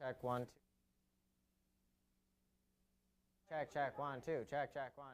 Check 1, 2. Check 1, 2. Check 1.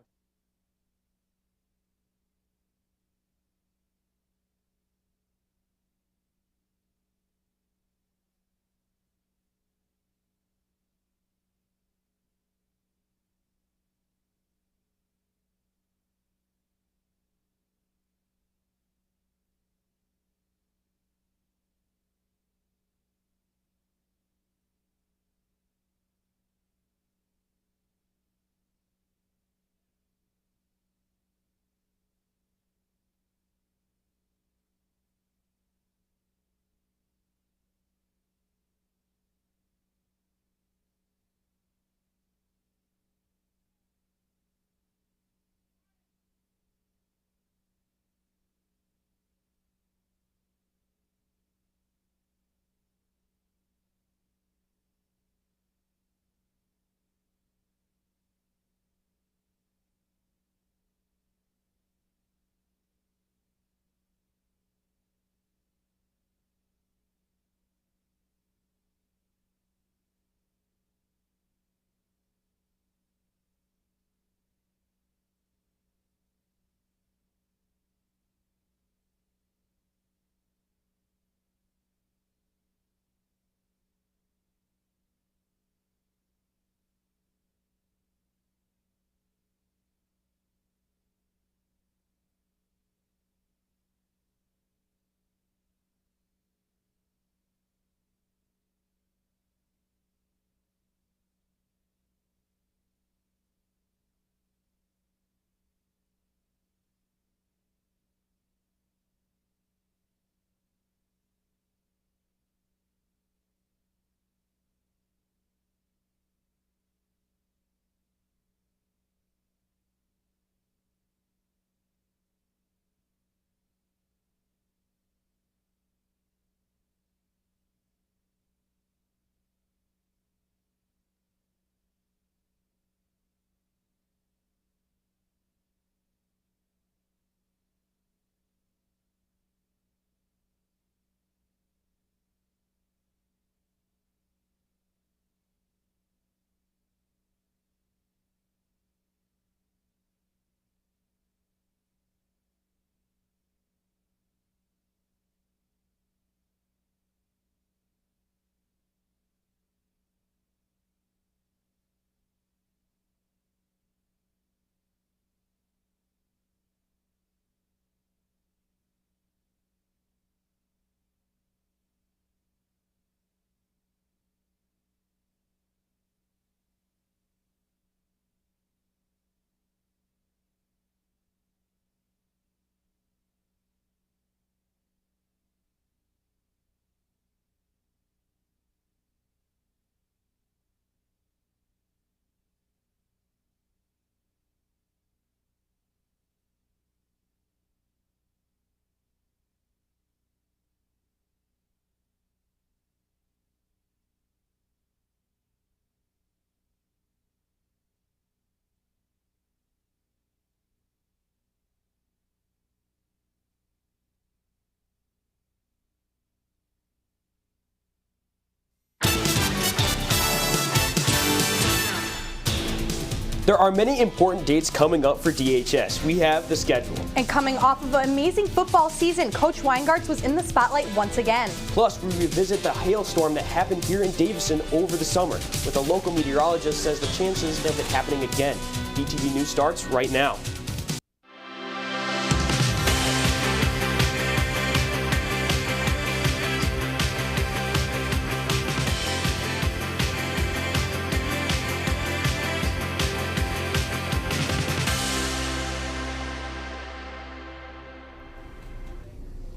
There are many important dates coming up for DHS. We have the schedule. And coming off of an amazing football season, Coach Weingartz was in the spotlight once again. Plus, we revisit the hailstorm that happened here in Davison over the summer, with a local meteorologist says the chances of it happening again. BTV News starts right now.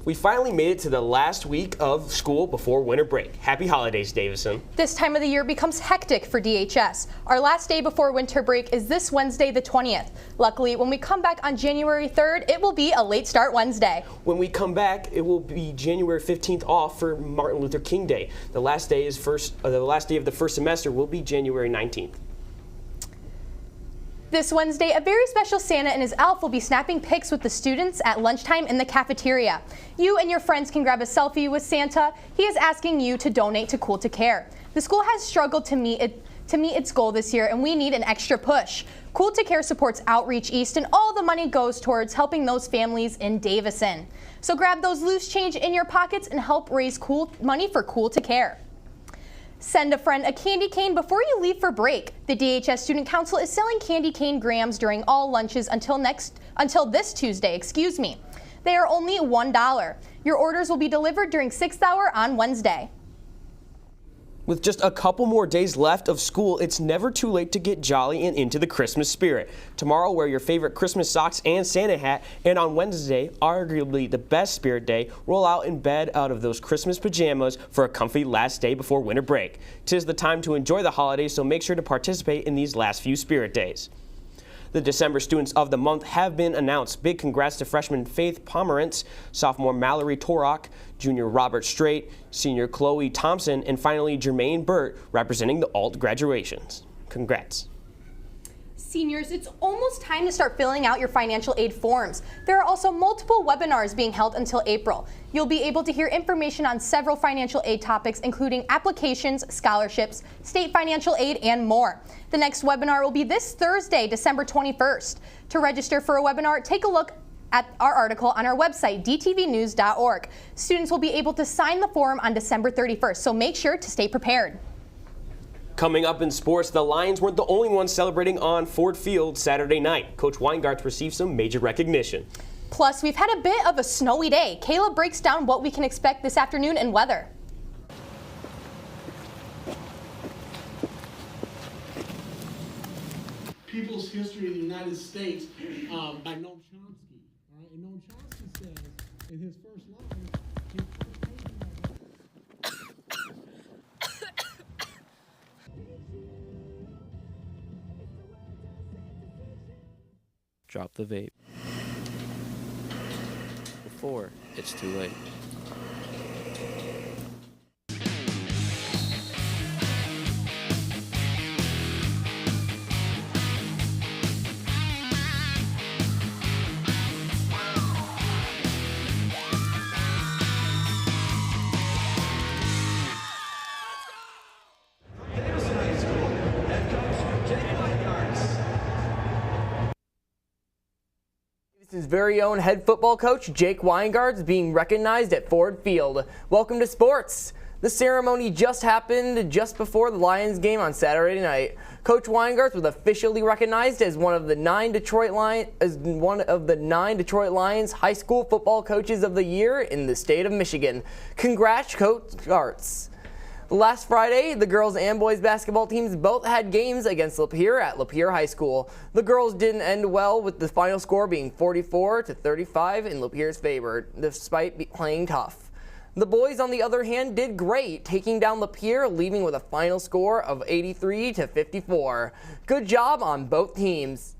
We finally made it to the last week of school before winter break. Happy holidays, Davison. This time of the year becomes hectic for DHS. Our last day before winter break is this Wednesday, the 20th. Luckily, when we come back on January 3rd, it will be a late start Wednesday. When we come back, it will be January 15th off for Martin Luther King Day. The last day of the first semester will be January 19th. This Wednesday, a very special Santa and his elf will be snapping pics with the students at lunchtime in the cafeteria. You and your friends can grab a selfie with Santa. He is asking you to donate to Cool to Care. The school has struggled to meet its goal this year, and we need an extra push. Cool to Care supports Outreach East, and all the money goes towards helping those families in Davison. So grab those loose change in your pockets and help raise money for Cool to Care. Send a friend a candy cane before you leave for break. The DHS Student Council is selling candy cane grams during all lunches until this Tuesday, They are only $1. Your orders will be delivered during 6th hour on Wednesday. With just a couple more days left of school, it's never too late to get jolly and into the Christmas spirit. Tomorrow, wear your favorite Christmas socks and Santa hat, and on Wednesday, arguably the best spirit day, roll out in bed out of those Christmas pajamas for a comfy last day before winter break. 'Tis the time to enjoy the holidays, so make sure to participate in these last few spirit days. The December Students of the Month have been announced. Big congrats to freshman Faith Pomerantz, sophomore Mallory Torok, junior Robert Strait, senior Chloe Thompson, and finally Jermaine Burt representing the alt graduations. Congrats. Seniors, it's almost time to start filling out your financial aid forms. There are also multiple webinars being held until April. You'll be able to hear information on several financial aid topics, including applications, scholarships, state financial aid, and more. The next webinar will be this Thursday, December 21st. To register for a webinar, take a look at our article on our website, dtvnews.org. Students will be able to sign the form on December 31st, so make sure to stay prepared. Coming up in sports, the Lions weren't the only ones celebrating on Ford Field Saturday night. Coach Weingartz received some major recognition. Plus, we've had a bit of a snowy day. Kayla breaks down what we can expect this afternoon and weather. People's History of the United States by Noam Chomsky. All right, and Noam Chomsky says in his first line, Drop the vape before it's too late. His very own head football coach, Jake Weingartz, being recognized at Ford Field. Welcome to sports. The ceremony just happened just before the Lions game on Saturday night. Coach Weingartz was officially recognized as one of the 9 Detroit Lions High School Football Coaches of the Year in the state of Michigan. Congrats, Coach Gartz. Last Friday, the girls and boys basketball teams both had games against Lapeer at Lapeer High School. The girls didn't end well, with the final score being 44-35 in Lapeer's favor, despite playing tough. The boys, on the other hand, did great, taking down Lapeer, leaving with a final score of 83-54. Good job on both teams.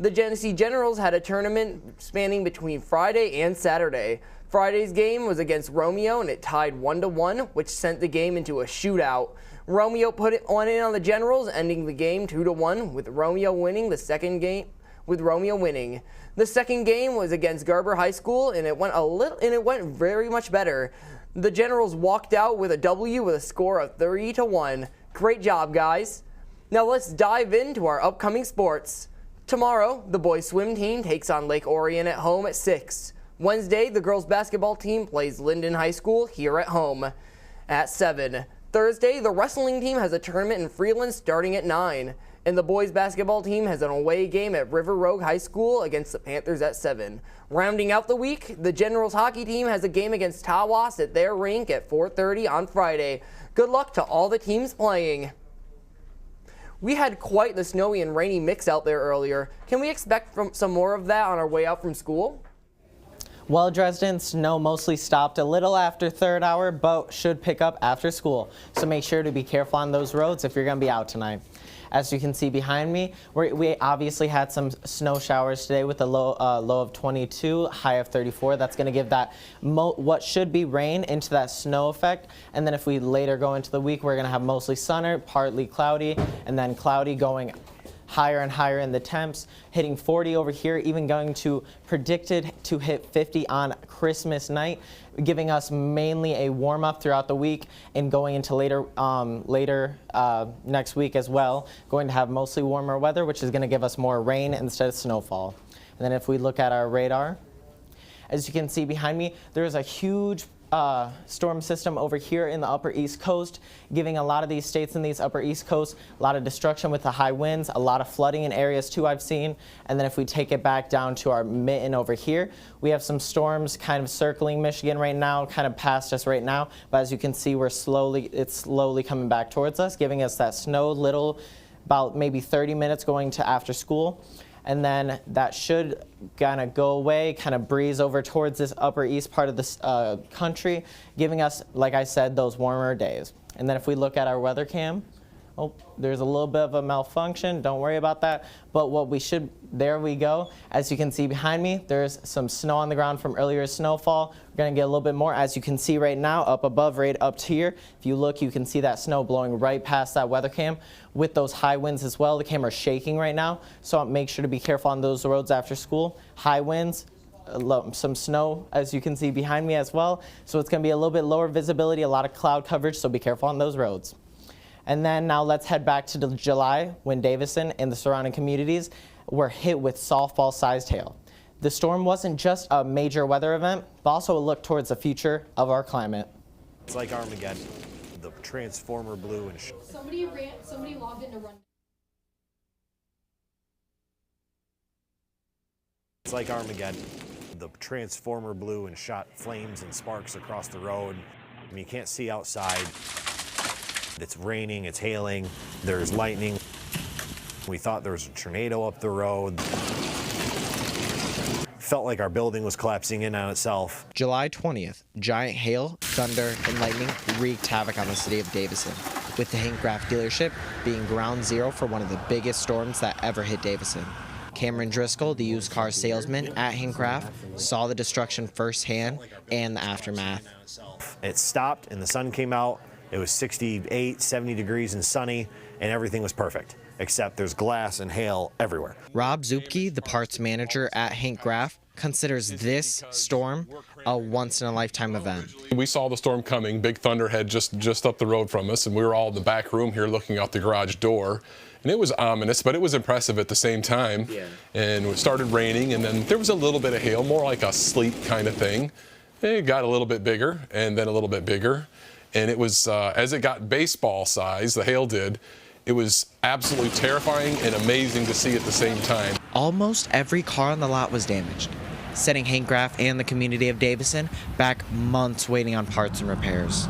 The Genesee Generals had a tournament spanning between Friday and Saturday. Friday's game was against Romeo, and it tied 1-1, which sent the game into a shootout. Romeo put one in on the Generals, ending the game 2-1, with Romeo winning the second game. The second game was against Garber High School, and it went very much better. The Generals walked out with a W with a score of 3-1. Great job, guys. Now let's dive into our upcoming sports. Tomorrow, the boys swim team takes on Lake Orion at home at 6. Wednesday, the girls basketball team plays Linden High School here at home at 7. Thursday, the wrestling team has a tournament in Freeland starting at 9. And the boys basketball team has an away game at River Rogue High School against the Panthers at 7. Rounding out the week, the Generals hockey team has a game against Tawas at their rink at 4:30 on Friday. Good luck to all the teams playing. We had quite the snowy and rainy mix out there earlier. Can we expect some more of that on our way out from school? Well, Dresden, snow mostly stopped a little after 3rd hour, but should pick up after school. So make sure to be careful on those roads if you're going to be out tonight. As you can see behind me, we obviously had some snow showers today with a low of 22, high of 34. That's going to give that what should be rain into that snow effect. And then if we later go into the week, we're going to have mostly sunny, partly cloudy, and then cloudy going higher and higher in the temps, hitting 40 over here, even going to predicted to hit 50 on Christmas night, giving us mainly a warm up throughout the week and going into later next week as well. Going to have mostly warmer weather, which is going to give us more rain instead of snowfall. And then if we look at our radar, as you can see behind me, there is a huge storm system over here in the upper East Coast, giving a lot of these states in these upper East Coast a lot of destruction with the high winds, a lot of flooding in areas too I've seen. And then if we take it back down to our mitten over here, we have some storms kind of circling Michigan right now, kind of past us right now. But as you can see, it's slowly coming back towards us, giving us that snow about maybe 30 minutes going to after school. And then that should kind of go away, kind of breeze over towards this upper east part of this country, giving us, like I said, those warmer days. And then if we look at our weather cam, oh, there's a little bit of a malfunction. Don't worry about that. But there we go. As you can see behind me, there's some snow on the ground from earlier snowfall. We're going to get a little bit more. As you can see right now, up above, right up to here, if you look, you can see that snow blowing right past that weather cam with those high winds as well. The camera's shaking right now, so make sure to be careful on those roads after school. High winds, some snow, as you can see behind me as well. So it's going to be a little bit lower visibility, a lot of cloud coverage, so be careful on those roads. And then now let's head back to July when Davison and the surrounding communities were hit with softball-sized hail. The storm wasn't just a major weather event, but also a look towards the future of our climate. It's like Armageddon, the Transformer blue and Somebody logged into run. It's like Armageddon, the Transformer blue and shot flames and sparks across the road. I mean, you can't see outside. It's raining, it's hailing, there's lightning. We thought there was a tornado up the road. Felt like our building was collapsing in on itself. July 20th, giant hail, thunder, and lightning wreaked havoc on the city of Davison, with the Hank Graff dealership being ground zero for one of the biggest storms that ever hit Davison. Cameron Driscoll, the used car salesman at Hank Graff, saw the destruction firsthand and the aftermath. It stopped and the sun came out. It was 68, 70 degrees and sunny, and everything was perfect, except there's glass and hail everywhere. Rob Zupke, the parts manager at Hank Graff, considers this storm a once-in-a-lifetime event. We saw the storm coming, big thunderhead just up the road from us, and we were all in the back room here looking out the garage door. And it was ominous, but it was impressive at the same time. Yeah. And it started raining, and then there was a little bit of hail, more like a sleet kind of thing. It got a little bit bigger, and then a little bit bigger. And it was, as it got baseball size, the hail did, it was absolutely terrifying and amazing to see at the same time. Almost every car on the lot was damaged, setting Hank Graff and the community of Davison back months waiting on parts and repairs.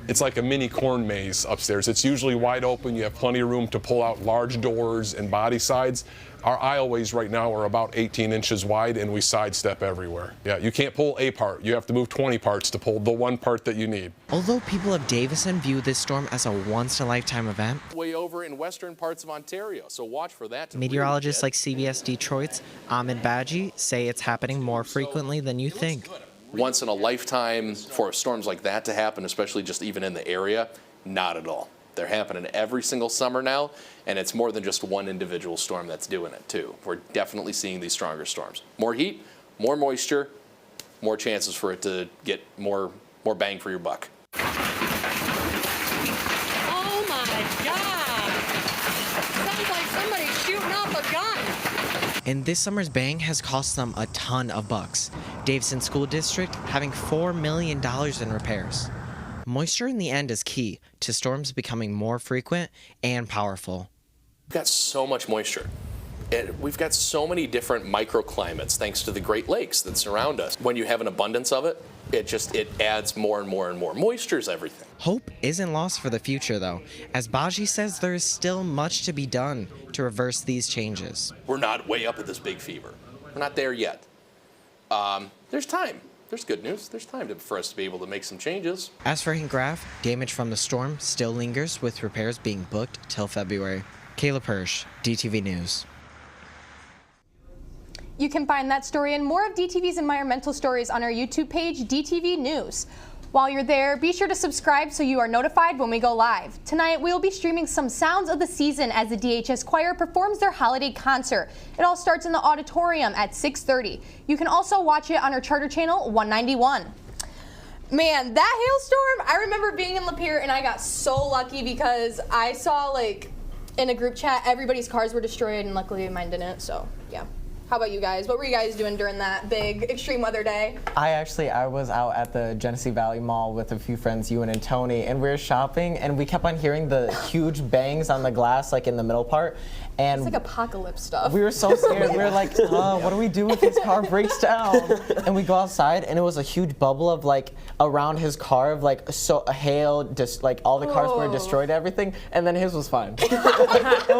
It's like a mini corn maze upstairs. It's usually wide open. You have plenty of room to pull out large doors and body sides. Our aisleways right now are about 18 inches wide, and we sidestep everywhere. Yeah, you can't pull a part. You have to move 20 parts to pull the one part that you need. Although people of Davison view this storm as a once-in-a-lifetime event, way over in western parts of Ontario, so watch for that. Meteorologists like CBS Detroit's Ahmed Badji say it's happening more frequently than you think. Once in a lifetime for storms like that to happen, especially just even in the area, not at all. They're happening every single summer now, and it's more than just one individual storm that's doing it too. We're definitely seeing these stronger storms. More heat, more moisture, more chances for it to get more bang for your buck. Oh my God! Sounds like somebody's shooting off a gun. And this summer's bang has cost them a ton of bucks. Davison School District having $4 million in repairs. Moisture in the end is key to storms becoming more frequent and powerful. We've got so much moisture. We've got so many different microclimates thanks to the Great Lakes that surround us. When you have an abundance of it, it adds more and more and more. Moisture is everything. Hope isn't lost for the future, though. As Baji says, there is still much to be done to reverse these changes. We're not way up at this big fever. We're not there yet. There's time. There's good news. There's time for us to be able to make some changes. As for Hank Graff, damage from the storm still lingers, with repairs being booked till February. Kayla Persh, DTV News. You can find that story and more of DTV's environmental stories on our YouTube page, DTV News. While you're there, be sure to subscribe so you are notified when we go live. Tonight, we will be streaming some sounds of the season as the DHS Choir performs their holiday concert. It all starts in the auditorium at 6:30. You can also watch it on our charter channel 191. Man, that hailstorm, I remember being in Lapeer and I got so lucky because I saw like in a group chat everybody's cars were destroyed and luckily mine didn't, so yeah. How about you guys? What were you guys doing during that big extreme weather day? I was out at the Genesee Valley Mall with a few friends, Ewan and Tony, and we were shopping, and we kept on hearing the huge bangs on the glass, like in the middle part. And it's like apocalypse stuff. We were so scared. We were like, what do we do if his car breaks down? And we go outside, and it was a huge bubble of like around his car of like hail, just like all the cars were destroyed, everything, and then his was fine. I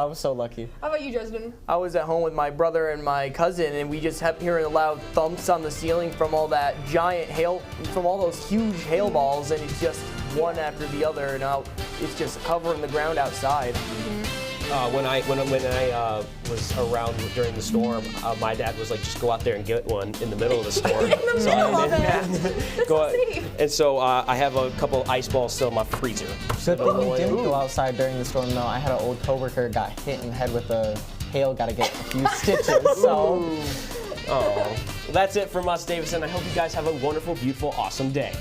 was so lucky. How about you, Justin? I was at home with my brother and my cousin, and we just kept hearing the loud thumps on the ceiling from all that giant hail, from all those huge hail balls, and it's just one after the other, and now it's just covering the ground outside. When I was around during the storm, my dad was like, just go out there and get one in the middle of the storm. And so I have a couple ice balls still in my freezer. Good thing we didn't go outside during the storm, though. I had an old coworker got hit in the head with the hail, got to get a few stitches. So. Oh, well, that's it from us, Davison. I hope you guys have a wonderful, beautiful, awesome day.